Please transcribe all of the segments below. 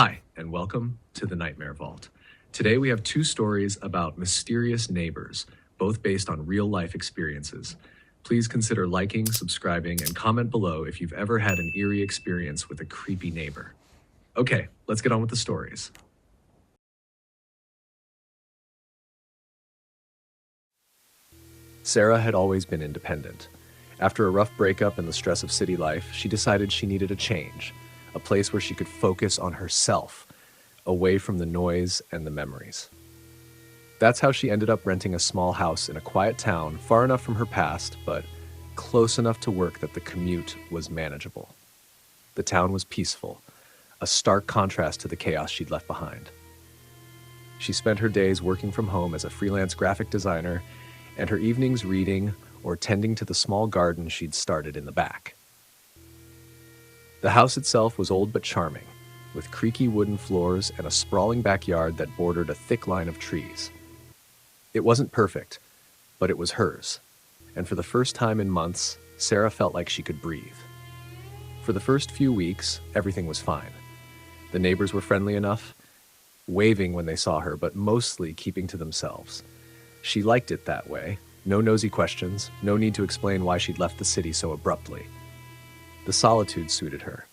Hi, and welcome to the Nightmare Vault. Today we have two stories about mysterious neighbors, both based on real-life experiences. Please consider liking, subscribing, and comment below if you've ever had an eerie experience with a creepy neighbor. Okay, let's get on with the stories. Sarah had always been independent. After a rough breakup and the stress of city life, she decided she needed a change, a place where she could focus on herself, away from the noise and the memories. That's how she ended up renting a small house in a quiet town, far enough from her past, but close enough to work that the commute was manageable. The town was peaceful, a stark contrast to the chaos she'd left behind. She spent her days working from home as a freelance graphic designer, and her evenings reading or tending to the small garden she'd started in the back. The house itself was old but charming, with creaky wooden floors and a sprawling backyard that bordered a thick line of trees. It wasn't perfect, but it was hers, and for the first time in months, Sarah felt like she could breathe. For the first few weeks, everything was fine. The neighbors were friendly enough, waving when they saw her, but mostly keeping to themselves. She liked it that way. No nosy questions, no need to explain why she'd left the city so abruptly. The solitude suited her.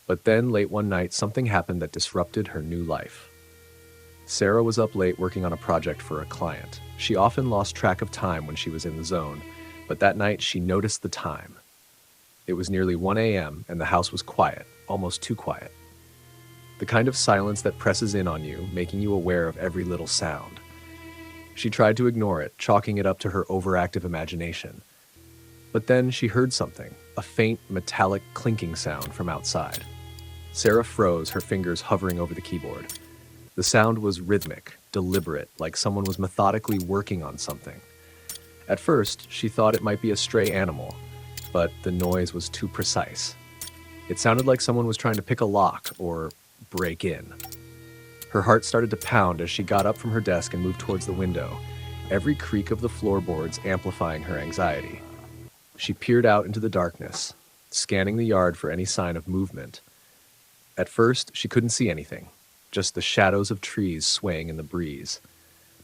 But then, late one night, something happened that disrupted her new life. Sarah was up late working on a project for a client. She often lost track of time when she was in the zone, but that night she noticed the time. It was nearly 1 a.m. and the house was quiet, almost too quiet. The kind of silence that presses in on you, making you aware of every little sound. She tried to ignore it, chalking it up to her overactive imagination. But then she heard something, a faint, metallic clinking sound from outside. Sarah froze, her fingers hovering over the keyboard. The sound was rhythmic, deliberate, like someone was methodically working on something. At first, she thought it might be a stray animal, but the noise was too precise. It sounded like someone was trying to pick a lock or break in. Her heart started to pound as she got up from her desk and moved towards the window, every creak of the floorboards amplifying her anxiety. She peered out into the darkness, scanning the yard for any sign of movement. At first, she couldn't see anything, just the shadows of trees swaying in the breeze.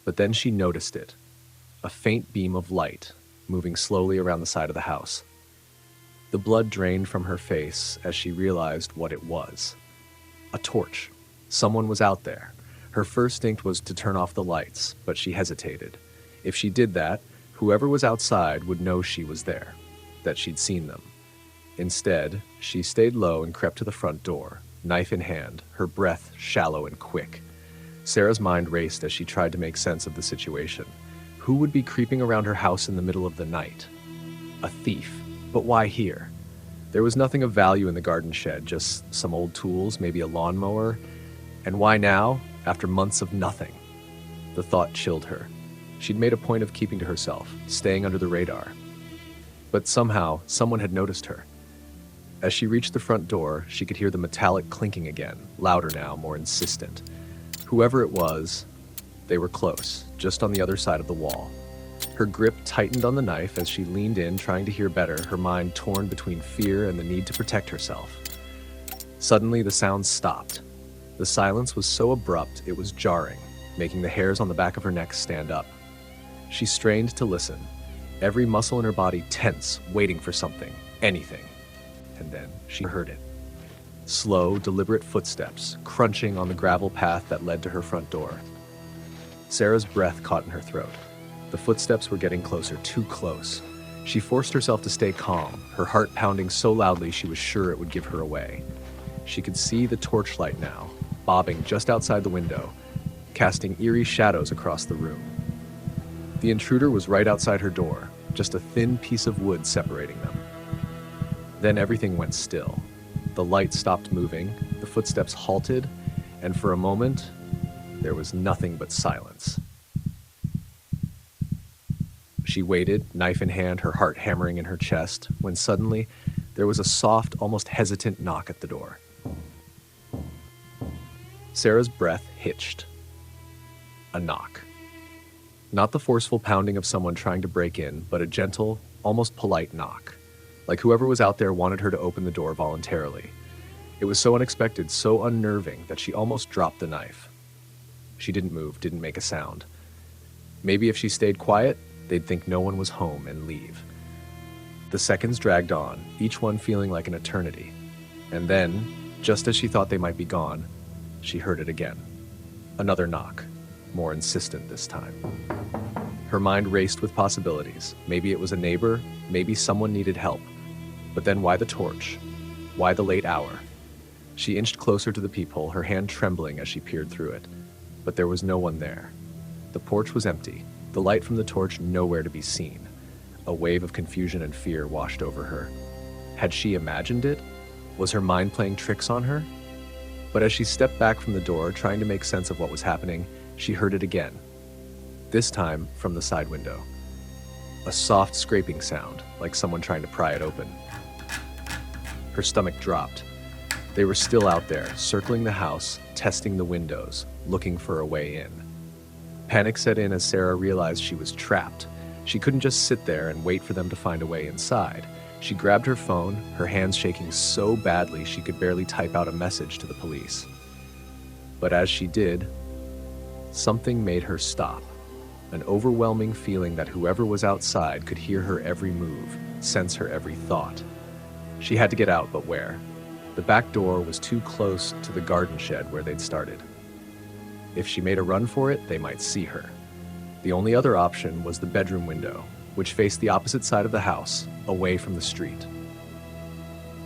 But then she noticed it, a faint beam of light moving slowly around the side of the house. The blood drained from her face as she realized what it was. A torch. Someone was out there. Her first instinct was to turn off the lights, but she hesitated. If she did that, whoever was outside would know she was there, that she'd seen them. Instead, she stayed low and crept to the front door, knife in hand, her breath shallow and quick. Sarah's mind raced as she tried to make sense of the situation. Who would be creeping around her house in the middle of the night? A thief. But why here? There was nothing of value in the garden shed, just some old tools, maybe a lawnmower. And why now, after months of nothing? The thought chilled her. She'd made a point of keeping to herself, staying under the radar. But somehow, someone had noticed her. As she reached the front door, she could hear the metallic clinking again, louder now, more insistent. Whoever it was, they were close, just on the other side of the wall. Her grip tightened on the knife as she leaned in, trying to hear better, her mind torn between fear and the need to protect herself. Suddenly, the sound stopped. The silence was so abrupt it was jarring, making the hairs on the back of her neck stand up. She strained to listen, every muscle in her body tense, waiting for something, anything. And then she heard it. Slow, deliberate footsteps, crunching on the gravel path that led to her front door. Sarah's breath caught in her throat. The footsteps were getting closer, too close. She forced herself to stay calm, her heart pounding so loudly she was sure it would give her away. She could see the torchlight now, bobbing just outside the window, casting eerie shadows across the room. The intruder was right outside her door, just a thin piece of wood separating them. Then everything went still. The light stopped moving, the footsteps halted, and for a moment, there was nothing but silence. She waited, knife in hand, her heart hammering in her chest, when suddenly there was a soft, almost hesitant knock at the door. Sarah's breath hitched. A knock. Not the forceful pounding of someone trying to break in, but a gentle, almost polite knock, like whoever was out there wanted her to open the door voluntarily. It was so unexpected, so unnerving, that she almost dropped the knife. She didn't move, didn't make a sound. Maybe if she stayed quiet, they'd think no one was home and leave. The seconds dragged on, each one feeling like an eternity. And then, just as she thought they might be gone, she heard it again. Another knock, more insistent this time. Her mind raced with possibilities. Maybe it was a neighbor, maybe someone needed help. But then why the torch? Why the late hour? She inched closer to the peephole, her hand trembling as she peered through it. But there was no one there. The porch was empty, the light from the torch nowhere to be seen. A wave of confusion and fear washed over her. Had she imagined it? Was her mind playing tricks on her? But as she stepped back from the door, trying to make sense of what was happening, she heard it again. This time from the side window. A soft scraping sound, like someone trying to pry it open. Her stomach dropped. They were still out there, circling the house, testing the windows, looking for a way in. Panic set in as Sarah realized she was trapped. She couldn't just sit there and wait for them to find a way inside. She grabbed her phone, her hands shaking so badly she could barely type out a message to the police. But as she did, something made her stop. An overwhelming feeling that whoever was outside could hear her every move, sense her every thought. She had to get out, but where? The back door was too close to the garden shed where they'd started. If she made a run for it, they might see her. The only other option was the bedroom window, which faced the opposite side of the house, away from the street.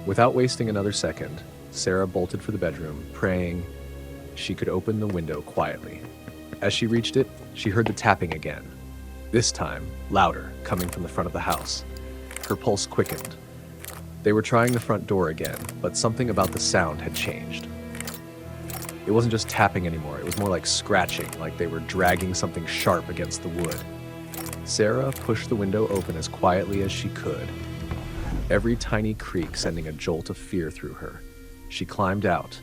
Without wasting another second, Sarah bolted for the bedroom, praying she could open the window quietly. As she reached it, she heard the tapping again. This time, louder, coming from the front of the house. Her pulse quickened. They were trying the front door again, but something about the sound had changed. It wasn't just tapping anymore, it was more like scratching, like they were dragging something sharp against the wood. Sarah pushed the window open as quietly as she could, every tiny creak sending a jolt of fear through her. She climbed out,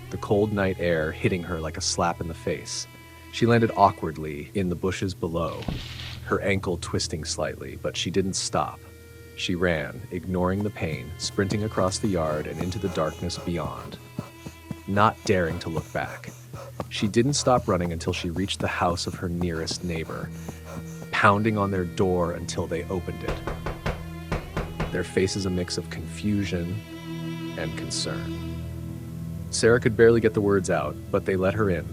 the cold night air hitting her like a slap in the face. She landed awkwardly in the bushes below, her ankle twisting slightly, but she didn't stop. She ran, ignoring the pain, sprinting across the yard and into the darkness beyond, not daring to look back. She didn't stop running until she reached the house of her nearest neighbor, pounding on their door until they opened it. Their faces a mix of confusion and concern. Sarah could barely get the words out, but they let her in,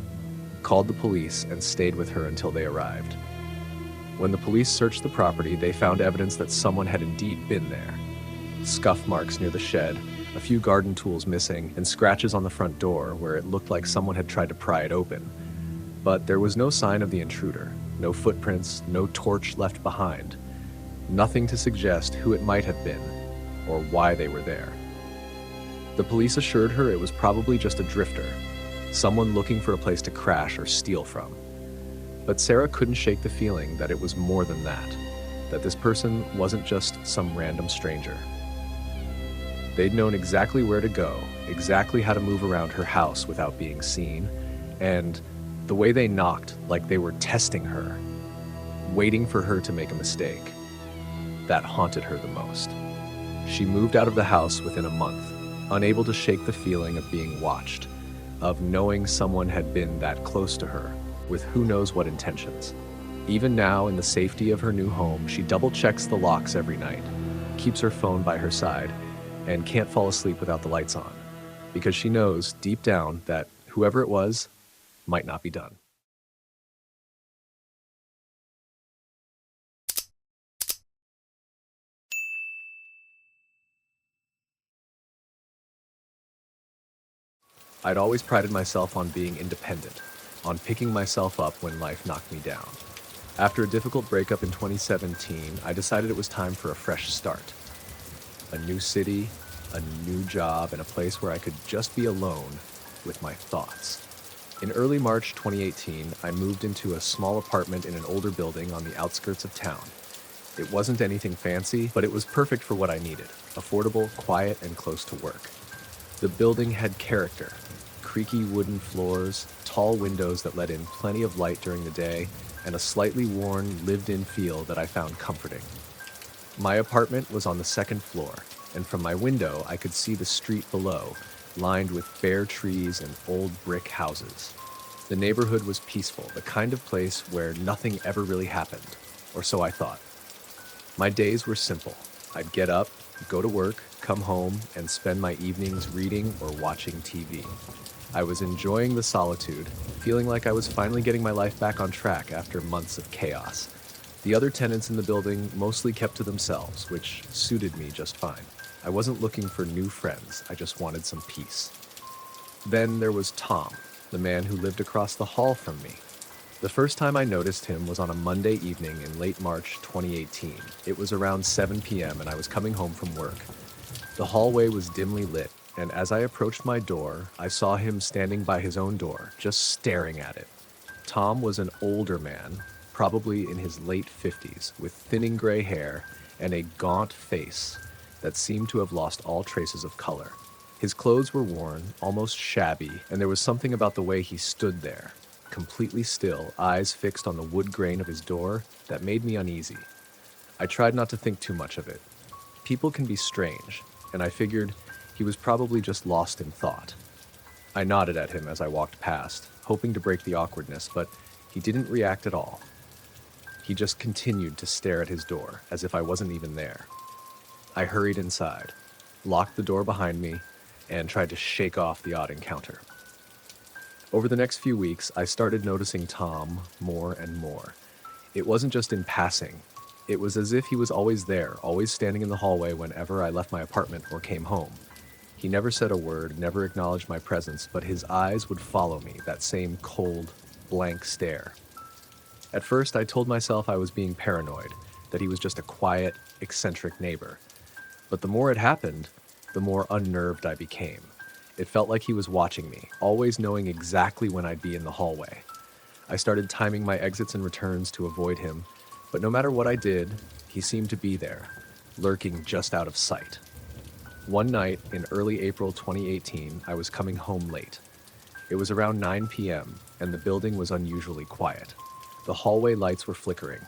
called the police, and stayed with her until they arrived. When the police searched the property, they found evidence that someone had indeed been there. Scuff marks near the shed, a few garden tools missing, and scratches on the front door where it looked like someone had tried to pry it open. But there was no sign of the intruder, no footprints, no torch left behind. Nothing to suggest who it might have been, or why they were there. The police assured her it was probably just a drifter, someone looking for a place to crash or steal from. But Sarah couldn't shake the feeling that it was more than that this person wasn't just some random stranger. They'd known exactly where to go, exactly how to move around her house without being seen, and the way they knocked like they were testing her, waiting for her to make a mistake. That haunted her the most. She moved out of the house within a month, unable to shake the feeling of being watched, of knowing someone had been that close to her, with who knows what intentions. Even now, in the safety of her new home, she double-checks the locks every night, keeps her phone by her side, and can't fall asleep without the lights on, because she knows, deep down, that whoever it was might not be done. I'd always prided myself on being independent, on picking myself up when life knocked me down. After a difficult breakup in 2017, I decided it was time for a fresh start. A new city, a new job, and a place where I could just be alone with my thoughts. In early March 2018, I moved into a small apartment in an older building on the outskirts of town. It wasn't anything fancy, but it was perfect for what I needed: affordable, quiet, and close to work. The building had character: creaky wooden floors, tall windows that let in plenty of light during the day, and a slightly worn, lived-in feel that I found comforting. My apartment was on the second floor, and from my window I could see the street below, lined with bare trees and old brick houses. The neighborhood was peaceful, the kind of place where nothing ever really happened, or so I thought. My days were simple. I'd get up, go to work, come home, and spend my evenings reading or watching TV. I was enjoying the solitude, feeling like I was finally getting my life back on track after months of chaos. The other tenants in the building mostly kept to themselves, which suited me just fine. I wasn't looking for new friends, I just wanted some peace. Then there was Tom, the man who lived across the hall from me. The first time I noticed him was on a Monday evening in late March 2018. It was around 7 p.m. and I was coming home from work. The hallway was dimly lit, and as I approached my door, I saw him standing by his own door, just staring at it. Tom was an older man, probably in his late 50s, with thinning gray hair and a gaunt face that seemed to have lost all traces of color. His clothes were worn, almost shabby, and there was something about the way he stood there, completely still, eyes fixed on the wood grain of his door, that made me uneasy. I tried not to think too much of it. People can be strange, and I figured he was probably just lost in thought. I nodded at him as I walked past, hoping to break the awkwardness, but he didn't react at all. He just continued to stare at his door, as if I wasn't even there. I hurried inside, locked the door behind me, and tried to shake off the odd encounter. Over the next few weeks, I started noticing Tom more and more. It wasn't just in passing. It was as if he was always there, always standing in the hallway whenever I left my apartment or came home. He never said a word, never acknowledged my presence, but his eyes would follow me, that same cold, blank stare. At first, I told myself I was being paranoid, that he was just a quiet, eccentric neighbor. But the more it happened, the more unnerved I became. It felt like he was watching me, always knowing exactly when I'd be in the hallway. I started timing my exits and returns to avoid him, but no matter what I did, he seemed to be there, lurking just out of sight. One night in early April 2018, I was coming home late. It was around 9 p.m., and the building was unusually quiet. The hallway lights were flickering,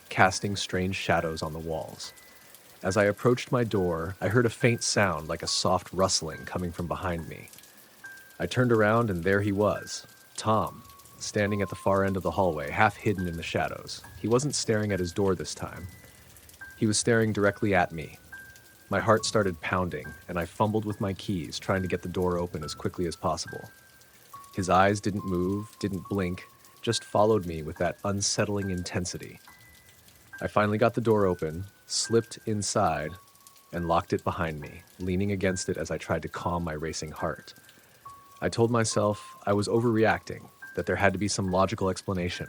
casting strange shadows on the walls. As I approached my door, I heard a faint sound like a soft rustling coming from behind me. I turned around and there he was, Tom, standing at the far end of the hallway, half hidden in the shadows. He wasn't staring at his door this time. He was staring directly at me. My heart started pounding, and I fumbled with my keys, trying to get the door open as quickly as possible. His eyes didn't move, didn't blink, just followed me with that unsettling intensity. I finally got the door open, slipped inside, and locked it behind me, leaning against it as I tried to calm my racing heart. I told myself I was overreacting, that there had to be some logical explanation.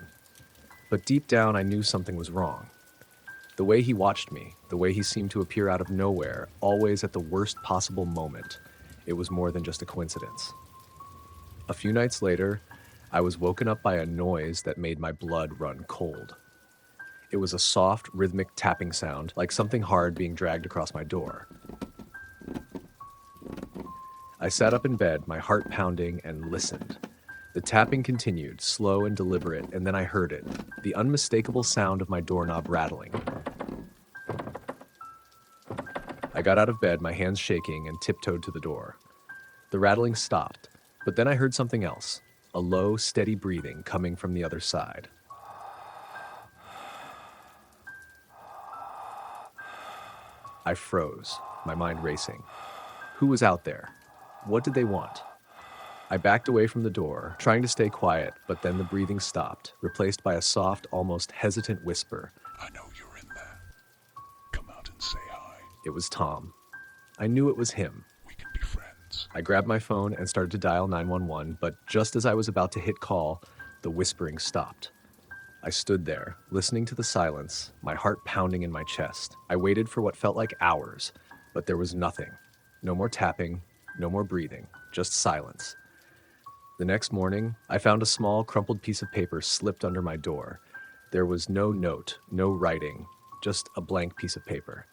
But deep down, I knew something was wrong. The way he watched me, the way he seemed to appear out of nowhere, always at the worst possible moment, it was more than just a coincidence. A few nights later, I was woken up by a noise that made my blood run cold. It was a soft, rhythmic tapping sound, like something hard being dragged across my door. I sat up in bed, my heart pounding, and listened. The tapping continued, slow and deliberate, and then I heard it, the unmistakable sound of my doorknob rattling. I got out of bed, my hands shaking, and tiptoed to the door. The rattling stopped, but then I heard something else, a low, steady breathing coming from the other side. I froze, my mind racing. Who was out there? What did they want? I backed away from the door, trying to stay quiet, but then the breathing stopped, replaced by a soft, almost hesitant whisper. I know you're in there. Come out and say hi. It was Tom. I knew it was him. We can be friends. I grabbed my phone and started to dial 911, but just as I was about to hit call, the whispering stopped. I stood there, listening to the silence, my heart pounding in my chest. I waited for what felt like hours, but there was nothing. No more tapping, no more breathing, just silence. The next morning, I found a small, crumpled piece of paper slipped under my door. There was no note, no writing, just a blank piece of paper.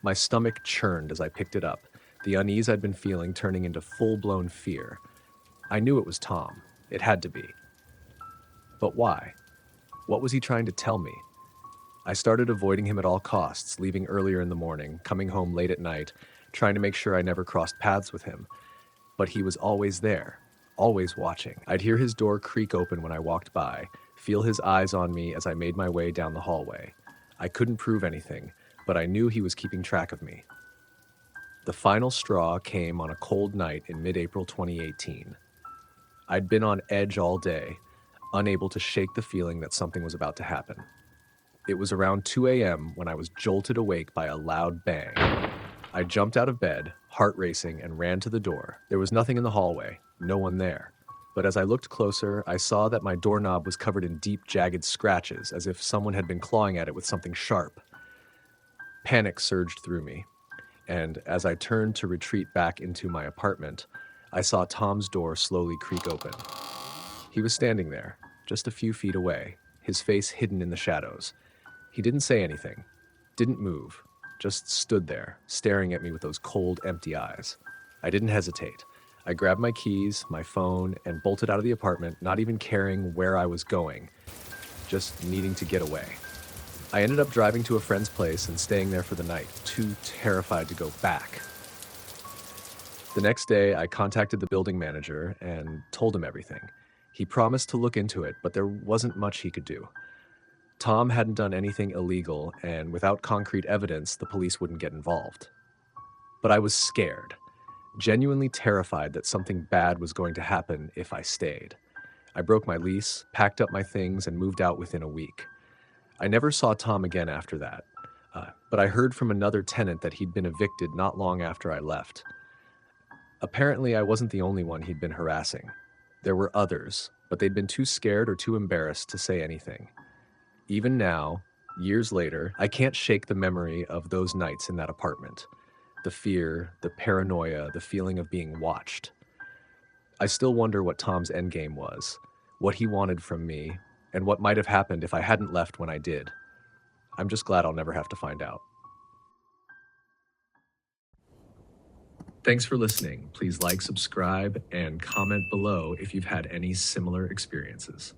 My stomach churned as I picked it up, the unease I'd been feeling turning into full-blown fear. I knew it was Tom. It had to be. But why? What was he trying to tell me? I started avoiding him at all costs, leaving earlier in the morning, coming home late at night, trying to make sure I never crossed paths with him. but he was always there, always watching. I'd hear his door creak open when I walked by, feel his eyes on me as I made my way down the hallway. I couldn't prove anything, but I knew he was keeping track of me. The final straw came on a cold night in mid-April 2018. I'd been on edge all day, unable to shake the feeling that something was about to happen. It was around 2 a.m. when I was jolted awake by a loud bang. I jumped out of bed, heart racing, and ran to the door. There was nothing in the hallway, no one there. But as I looked closer, I saw that my doorknob was covered in deep, jagged scratches, as if someone had been clawing at it with something sharp. Panic surged through me, and as I turned to retreat back into my apartment, I saw Tom's door slowly creak open. He was standing there, just a few feet away, his face hidden in the shadows. He didn't say anything, didn't move, just stood there, staring at me with those cold, empty eyes. I didn't hesitate. I grabbed my keys, my phone, and bolted out of the apartment, not even caring where I was going, just needing to get away. I ended up driving to a friend's place and staying there for the night, too terrified to go back. The next day, I contacted the building manager and told him everything. He promised to look into it, but there wasn't much he could do. Tom hadn't done anything illegal, and without concrete evidence, the police wouldn't get involved. But I was scared, genuinely terrified that something bad was going to happen if I stayed. I broke my lease, packed up my things, and moved out within a week. I never saw Tom again after that, but I heard from another tenant that he'd been evicted not long after I left. Apparently, I wasn't the only one he'd been harassing. There were others, but they'd been too scared or too embarrassed to say anything. Even now, years later, I can't shake the memory of those nights in that apartment. The fear, the paranoia, the feeling of being watched. I still wonder what Tom's endgame was, what he wanted from me, and what might have happened if I hadn't left when I did. I'm just glad I'll never have to find out. Thanks for listening. Please like, subscribe, and comment below if you've had any similar experiences.